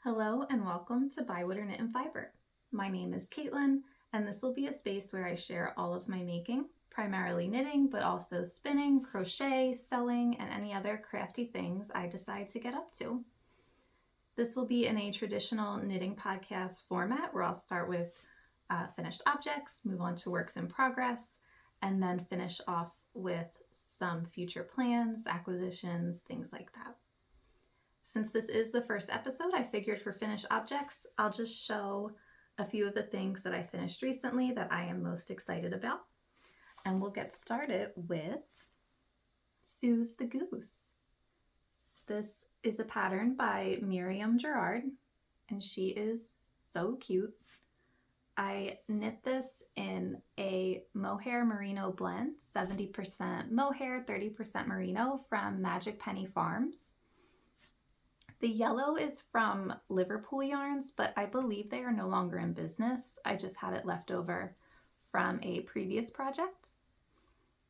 Hello and welcome to Bywater Knit and Fibre. My name is Caitlin, and this will be a space where I share all of my making, primarily knitting, but also spinning, crochet, sewing, and any other crafty things I decide to get up to. This will be in a traditional knitting podcast format where I'll start with finished objects, move on to works in progress, and then finish off with some future plans, acquisitions, things like that. Since this is the first episode, I figured for finished objects, I'll just show a few of the things that I finished recently that I am most excited about. And we'll get started with Suz the Goose. This is a pattern by Miriam Gerard, and she is so cute. I knit this in a mohair merino blend, 70% mohair, 30% merino from Magic Penny Farms. The yellow is from Liverpool Yarns, but I believe they are no longer in business. I just had it left over from a previous project.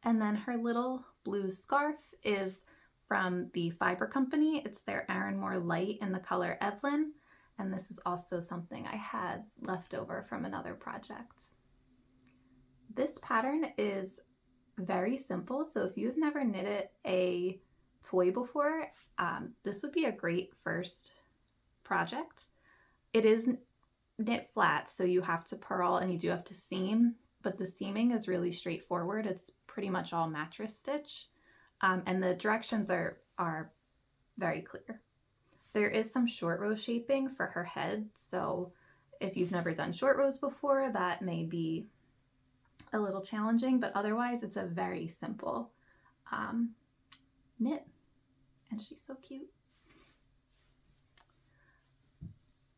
And then her little blue scarf is from the Fibre company. It's their Aaron Moore Light in the color Evelyn. And this is also something I had left over from another project. This pattern is very simple. So if you've never knitted a toy before, this would be a great first project. It is knit flat, so you have to purl and you do have to seam, but the seaming is really straightforward. It's pretty much all mattress stitch, and the directions are very clear. There is some short row shaping for her head, so if you've never done short rows before, that may be a little challenging, but otherwise it's a very simple knit. And she's so cute.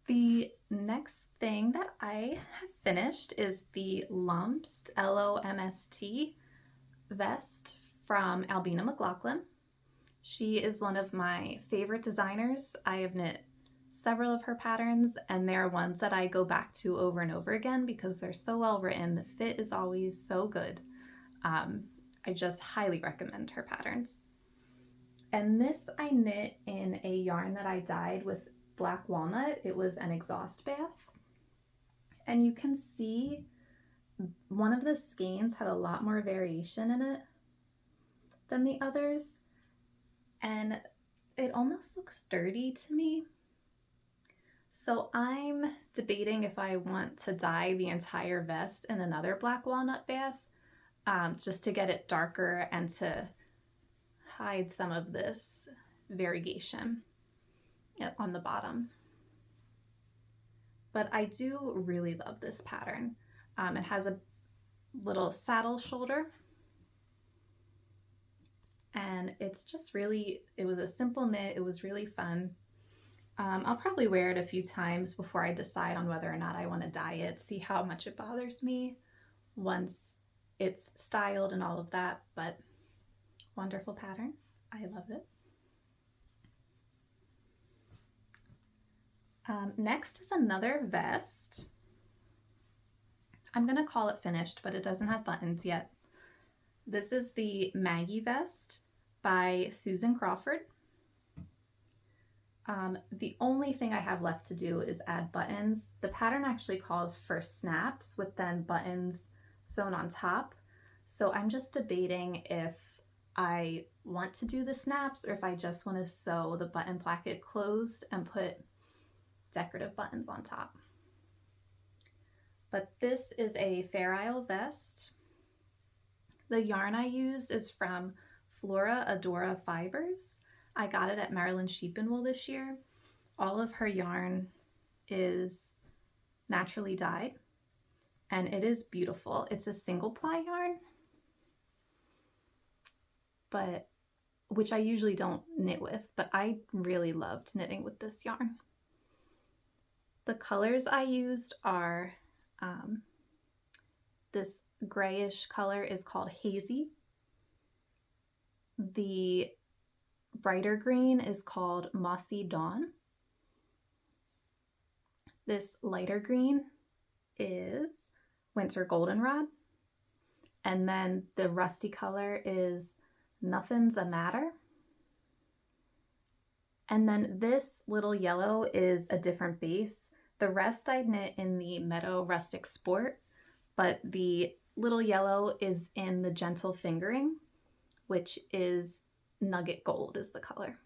The next thing that I have finished is the Lumst, LOMST Vest from Albina McLaughlin. She is one of my favorite designers. I have knit several of her patterns, and they're ones that I go back to over and over again because they're so well written. The fit is always so good. I just highly recommend her patterns. And this I knit in a yarn that I dyed with black walnut. It was an exhaust bath. And you can see one of the skeins had a lot more variation in it than the others. And it almost looks dirty to me. So I'm debating if I want to dye the entire vest in another black walnut bath, just to get it darker and to hide some of this variegation on the bottom. But I do really love this pattern. It has a little saddle shoulder, and it's just really, it was a simple knit. It was really fun. I'll probably wear it a few times before I decide on whether or not I want to dye it, see how much it bothers me once it's styled and all of that, but wonderful pattern. I love it. Next is another vest. I'm going to call it finished, but it doesn't have buttons yet. This is the Maggie Vest by Susan Crawford. The only thing I have left to do is add buttons. The pattern actually calls for snaps with then buttons sewn on top. So I'm just debating if I want to do the snaps or if I just want to sew the button placket closed and put decorative buttons on top. But this is a Fair Isle vest. The yarn I used is from Flora Adora Fibres. I got it at Maryland Sheep and Wool this year. All of her yarn is naturally dyed, and it is beautiful. It's a single ply yarn, but which I usually don't knit with, but I really loved knitting with this yarn. The colors I used are this grayish color is called Hazy. The brighter green is called Mossy Dawn. This lighter green is Winter Goldenrod. And then the rusty color is Nothing's a Matter. And then this little yellow is a different base. The rest I knit in the Meadow Rustic Sport, but the little yellow is in the Gentle Fingering, which is Nugget Gold is the color.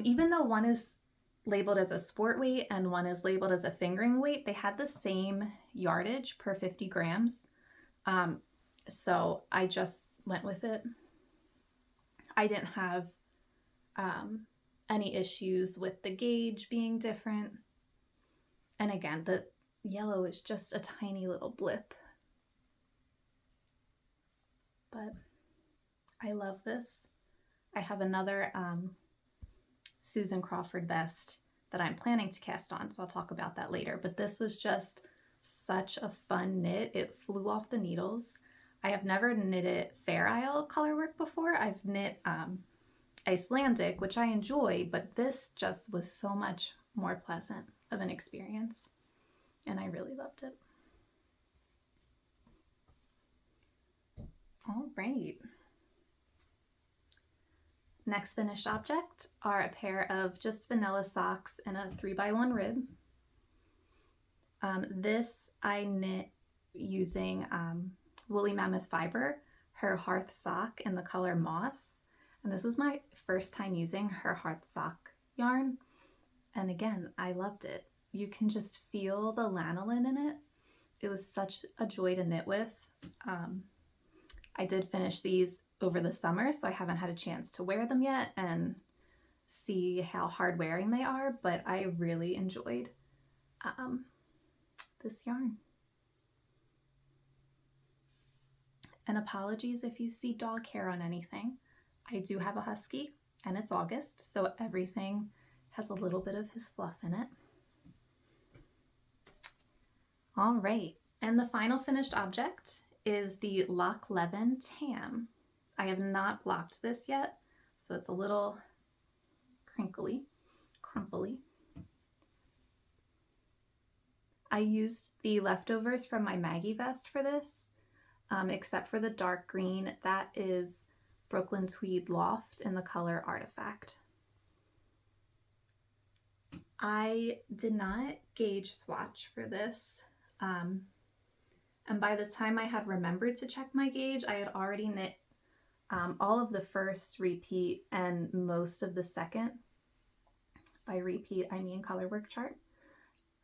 Even though one is labeled as a sport weight and one is labeled as a fingering weight, they had the same yardage per 50 grams. So I just went with it. I didn't have any issues with the gauge being different. And again, the yellow is just a tiny little blip. But I love this. I have another Susan Crawford vest that I'm planning to cast on, so I'll talk about that later. But this was just such a fun knit. It flew off the needles. I have never knitted Fair Isle colorwork before. I've knit Icelandic, which I enjoy, but this just was so much more pleasant of an experience, and I really loved it. All right. Next finished object are a pair of just vanilla socks and a 3x1 rib. This I knit using Woolly Mammoth Fibre, her Hearth Sock in the color Moss. And this was my first time using her Hearth Sock yarn. And again, I loved it. You can just feel the lanolin in it. It was such a joy to knit with. I did finish these over the summer, so I haven't had a chance to wear them yet and see how hard wearing they are, but I really enjoyed this yarn. And apologies if you see dog hair on anything. I do have a husky and it's August, so everything has a little bit of his fluff in it. All right, and the final finished object is the Leaven Tam. I have not blocked this yet, so it's a little crumply. I used the leftovers from my Maggie vest for this, except for the dark green. That is Brooklyn Tweed Loft in the color Artifact. I did not gauge swatch for this. And by the time I had remembered to check my gauge, I had already knit all of the first repeat and most of the second. By repeat, I mean colorwork chart.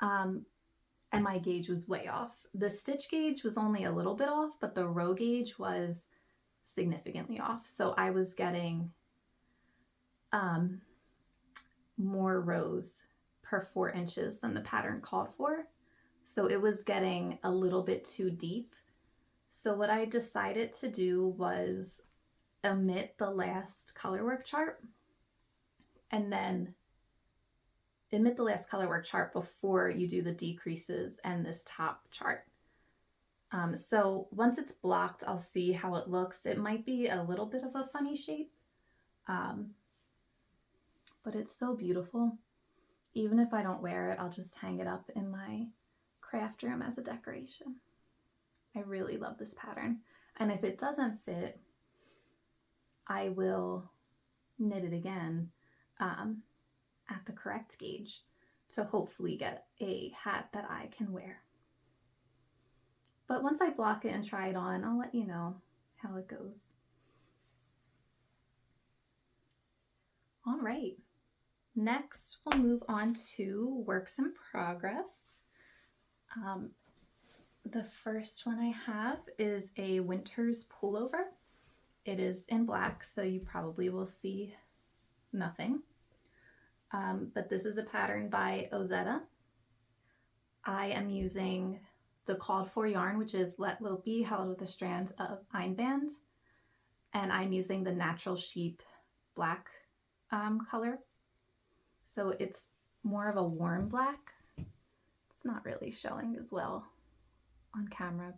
And my gauge was way off. The stitch gauge was only a little bit off, but the row gauge was significantly off. So I was getting more rows per 4 inches than the pattern called for. So it was getting a little bit too deep. So what I decided to do was omit the last colorwork chart and then omit the last colorwork chart before you do the decreases and this top chart. So once it's blocked, I'll see how it looks. It might be a little bit of a funny shape, but it's so beautiful. Even if I don't wear it, I'll just hang it up in my craft room as a decoration. I really love this pattern. And if it doesn't fit, I will knit it again at the correct gauge to hopefully get a hat that I can wear. But once I block it and try it on, I'll let you know how it goes. All right, next we'll move on to works in progress. The first one I have is a winter's pullover. It is in black, so you probably will see nothing. But this is a pattern by Ozetta. I am using the called for yarn, which is Let Lope Be, held with a strand of Einband. And I'm using the Natural Sheep black color. So it's more of a warm black. It's not really showing as well on camera.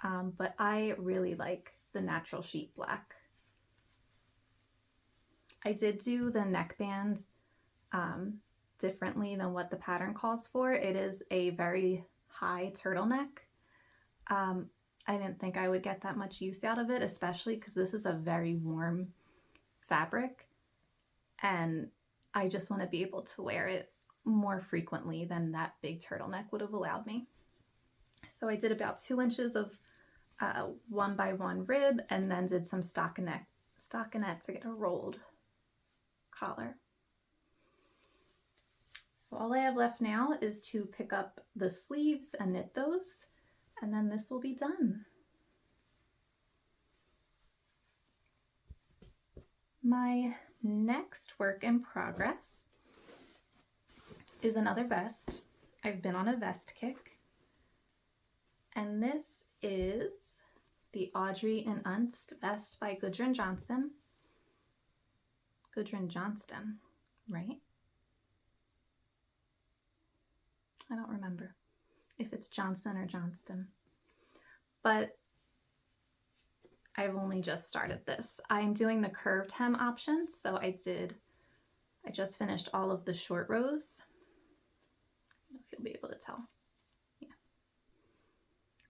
But I really like the Natural Sheep black. I did do the neckband differently than what the pattern calls for. It is a very high turtleneck. I didn't think I would get that much use out of it, especially because this is a very warm fabric, and I just want to be able to wear it more frequently than that big turtleneck would have allowed me. So I did about 2 inches of 1x1 rib, and then did some stockinette to get a rolled collar. So all I have left now is to pick up the sleeves and knit those, and then this will be done. My next work in progress is another vest. I've been on a vest kick, and this is the Audrey and Unst Vest by Gudrun Johnston. Gudrun Johnston, right? I don't remember if it's Johnson or Johnston, but I've only just started this. I'm doing the curved hem option, so I just finished all of the short rows. I don't know if you'll be able to tell. Yeah.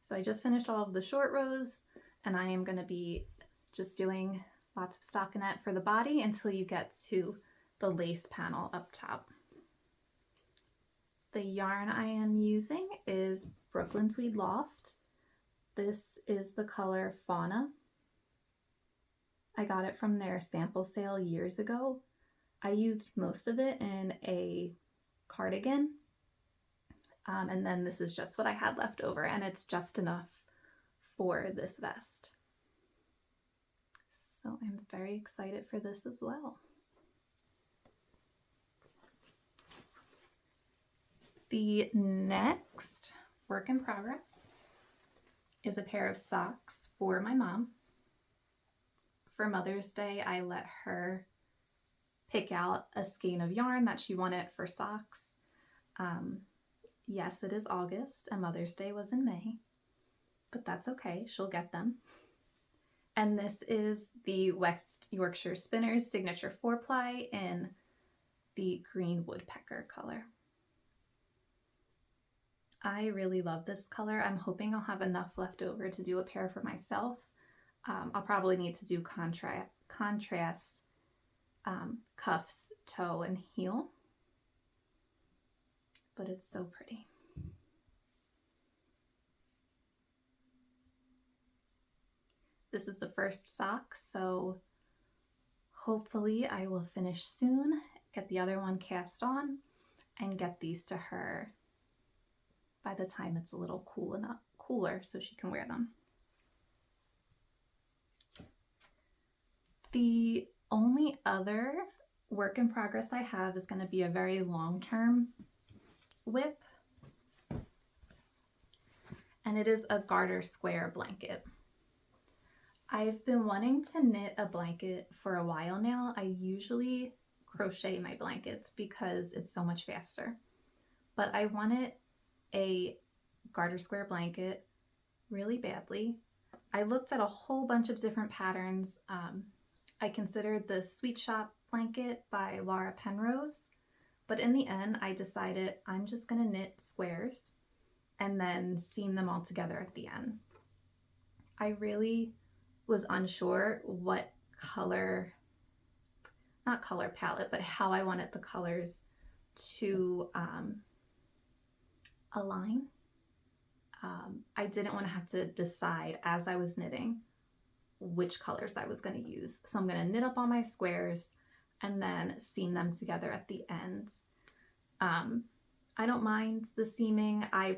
So I just finished all of the short rows, and I am going to be just doing lots of stockinette for the body until you get to the lace panel up top. The yarn I am using is Brooklyn Tweed Loft. This is the color Fauna. I got it from their sample sale years ago. I used most of it in a cardigan, and then this is just what I had left over, and it's just enough for this vest. So I'm very excited for this as well. The next work in progress is a pair of socks for my mom. For Mother's Day, I let her pick out a skein of yarn that she wanted for socks. Yes, it is August and Mother's Day was in May, but that's okay, she'll get them. And this is the West Yorkshire Spinners Signature 4-ply in the green woodpecker color. I really love this color. I'm hoping I'll have enough left over to do a pair for myself. I'll probably need to do contrast cuffs, toe, and heel, but it's so pretty. This is the first sock, so hopefully I will finish soon, get the other one cast on, and get these to her by the time it's a little cooler so she can wear them. The only other work in progress I have is going to be a very long-term whip, and it is a garter square blanket. I've been wanting to knit a blanket for a while now. I usually crochet my blankets because it's so much faster, but I wanted a garter square blanket really badly. I looked at a whole bunch of different patterns. I considered the Sweet Shop blanket by Laura Penrose, but in the end I decided I'm just gonna knit squares and then seam them all together at the end. I really was unsure what color, not color palette, but how I wanted the colors to align. I didn't want to have to decide as I was knitting which colors I was going to use. So I'm going to knit up all my squares and then seam them together at the end. I don't mind the seaming. I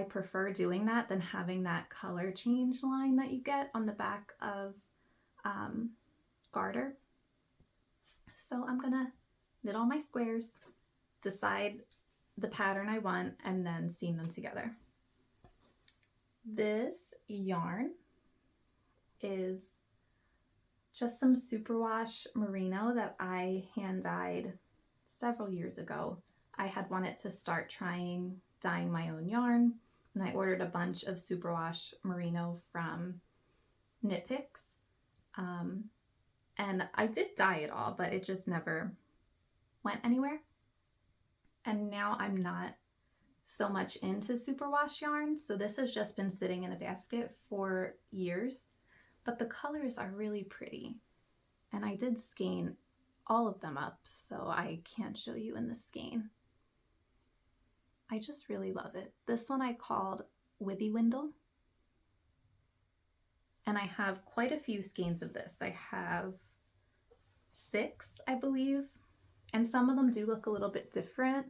prefer doing that than having that color change line that you get on the back of garter. So I'm gonna knit all my squares, decide the pattern I want, and then seam them together. This yarn is just some superwash merino that I hand dyed several years ago. I had wanted to start trying dyeing my own yarn, and I ordered a bunch of superwash merino from Knit Picks. And I did dye it all, but it just never went anywhere. And now I'm not so much into superwash yarn, so this has just been sitting in a basket for years, but the colors are really pretty. And I did skein all of them up, so I can't show you in the skein. I just really love it. This one I called Withy Windle. And I have quite a few skeins of this. I have 6, I believe. And some of them do look a little bit different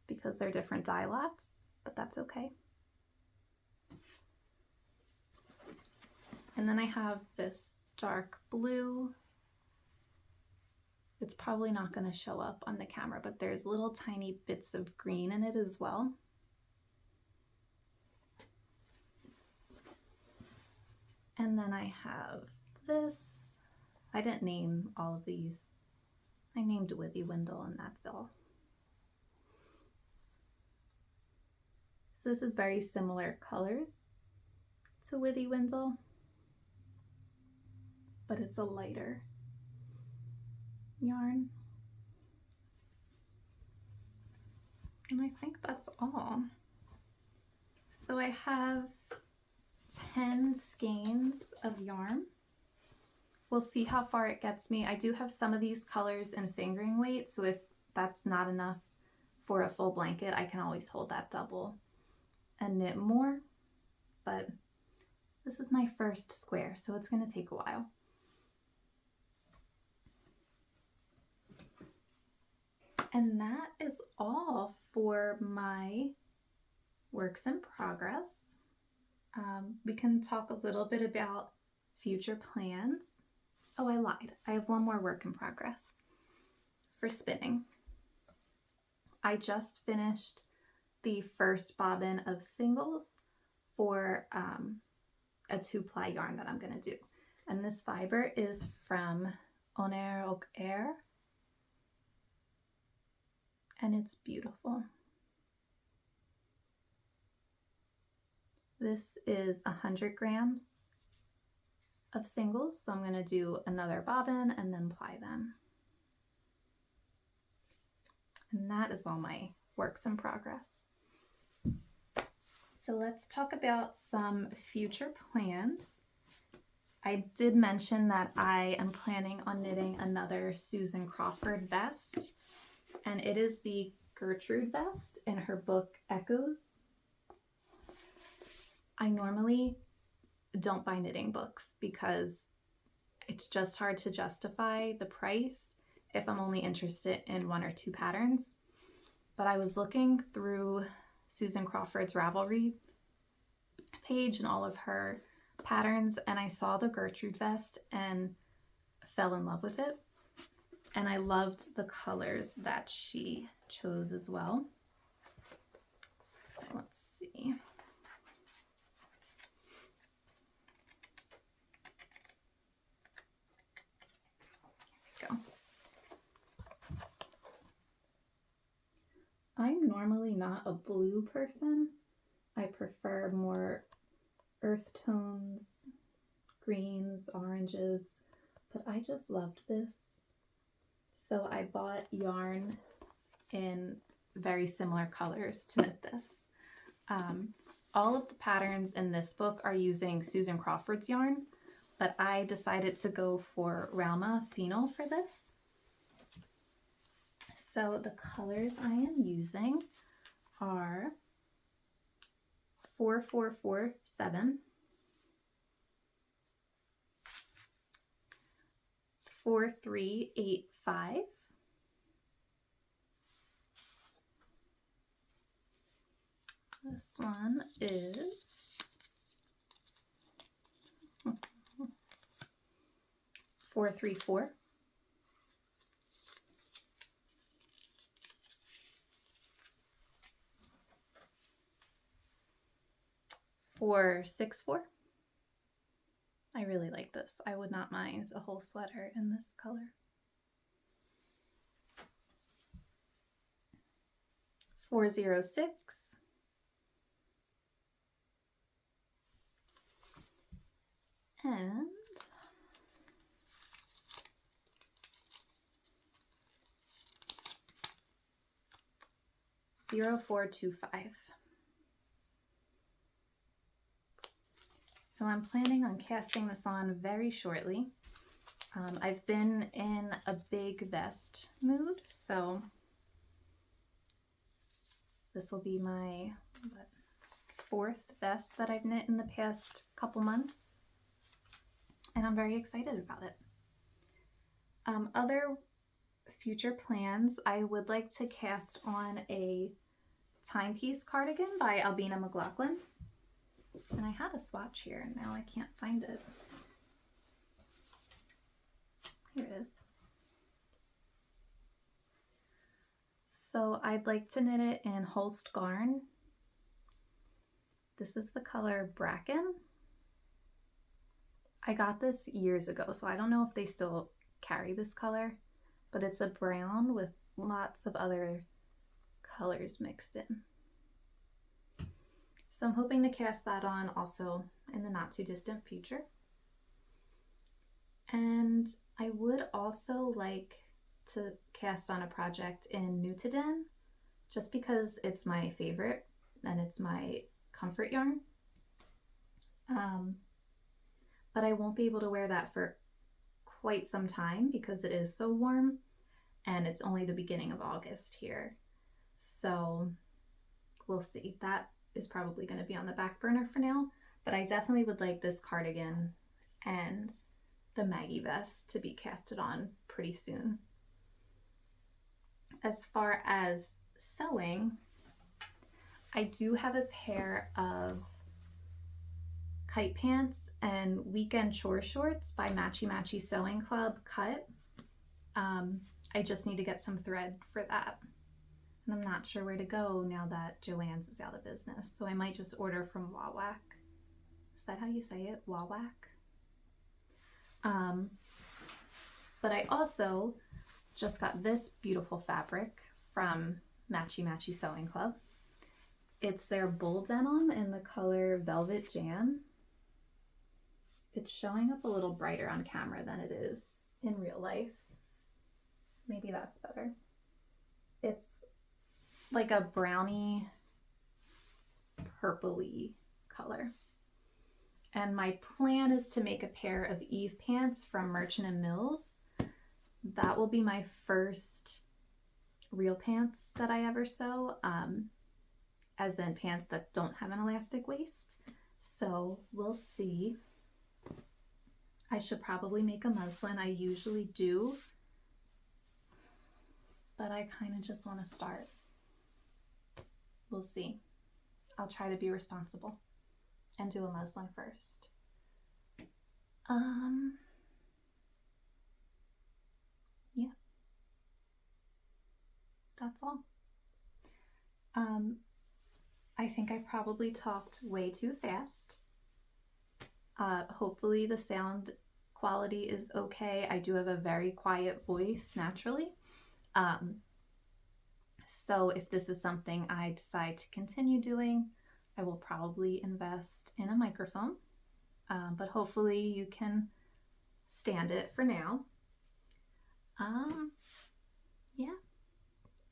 because they're different dye lots, but that's okay. And then I have this dark blue. It's probably not going to show up on the camera, but there's little tiny bits of green in it as well. And then I have this. I didn't name all of these. I named Withy Windle and that's all. So this is very similar colors to Withy Windle, but it's a lighter yarn. And I think that's all. So I have 10 skeins of yarn. We'll see how far it gets me. I do have some of these colors in fingering weight, so if that's not enough for a full blanket, I can always hold that double and knit more. But this is my first square, so it's going to take a while. And that is all for my works in progress. We can talk a little bit about future plans. Oh, I lied. I have one more work in progress for spinning. I just finished the first bobbin of singles for a 2-ply yarn that I'm going to do. And this fiber is from Oner och Air. And it's beautiful. This is 100 grams of singles, so I'm going to do another bobbin and then ply them. And that is all my works in progress. So let's talk about some future plans. I did mention that I am planning on knitting another Susan Crawford vest, and it is the Gertrude vest in her book Echoes. I normally don't buy knitting books because it's just hard to justify the price if I'm only interested in 1 or 2 patterns. But I was looking through Susan Crawford's Ravelry page and all of her patterns, and I saw the Gertrude vest and fell in love with it. And I loved the colors that she chose as well. So let's see. I'm normally not a blue person. I prefer more earth tones, greens, oranges, but I just loved this. So I bought yarn in very similar colors to knit this. All of the patterns in this book are using Susan Crawford's yarn, but I decided to go for Rauma Phenol for this. So the colors I am using are 4447, 4385, this one is 434, 464. I really like this. I would not mind a whole sweater in this color. 406. And 0425. So I'm planning on casting this on very shortly. I've been in a big vest mood, so this will be my fourth vest that I've knit in the past couple months, and I'm very excited about it. Other future plans, I would like to cast on a timepiece cardigan by Albina McLaughlin, and I had a swatch here and now I can't find it. Here it is. So I'd like to knit it in Holst Garn. This is the color Bracken. I got this years ago, so I don't know if they still carry this color, but it's a brown with lots of other colors mixed in. So I'm hoping to cast that on also in the not too distant future. And I would also like to cast on a project in Nutiden, just because it's my favorite and it's my comfort yarn. But I won't be able to wear that for quite some time because it is so warm and it's only the beginning of August here. So we'll see. That is probably going to be on the back burner for now, but I definitely would like this cardigan and the Maggie Vest to be casted on pretty soon. As far as sewing, I do have a pair of kite pants and weekend chore shorts by Matchy Sewing Club cut. I just need to get some thread for that. And I'm not sure where to go now that Joann's is out of business, so I might just order from Wawak. Is that how you say it? Wawak? But I also just got this beautiful fabric from Matchy Sewing Club. It's their bull denim in the color Velvet Jam. It's showing up a little brighter on camera than it is in real life. Maybe that's better. It's like a brownie purpley color. And my plan is to make a pair of Eve pants from Merchant and Mills. That will be my first real pants that I ever sew, as in pants that don't have an elastic waist. So we'll see. I should probably make a muslin. I usually do, but I kind of just want to start. We'll see. I'll try to be responsible and do a muslin first. Yeah, that's all. I think I probably talked way too fast. Hopefully the sound quality is okay. I do have a very quiet voice naturally. So if this is something I decide to continue doing, I will probably invest in a microphone, but hopefully you can stand it for now. Yeah.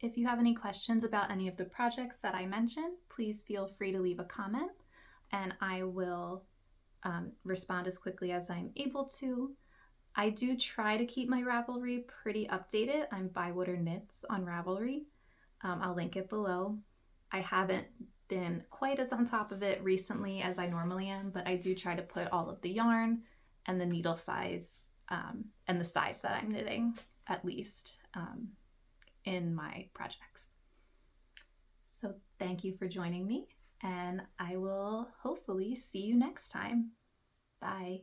If you have any questions about any of the projects that I mentioned, please feel free to leave a comment and I will respond as quickly as I'm able to. I do try to keep my Ravelry pretty updated. I'm Bywater Knits on Ravelry. I'll link it below. I haven't been quite as on top of it recently as I normally am, but I do try to put all of the yarn and the needle size and the size that I'm knitting at least in my projects. So thank you for joining me, and I will hopefully see you next time. Bye.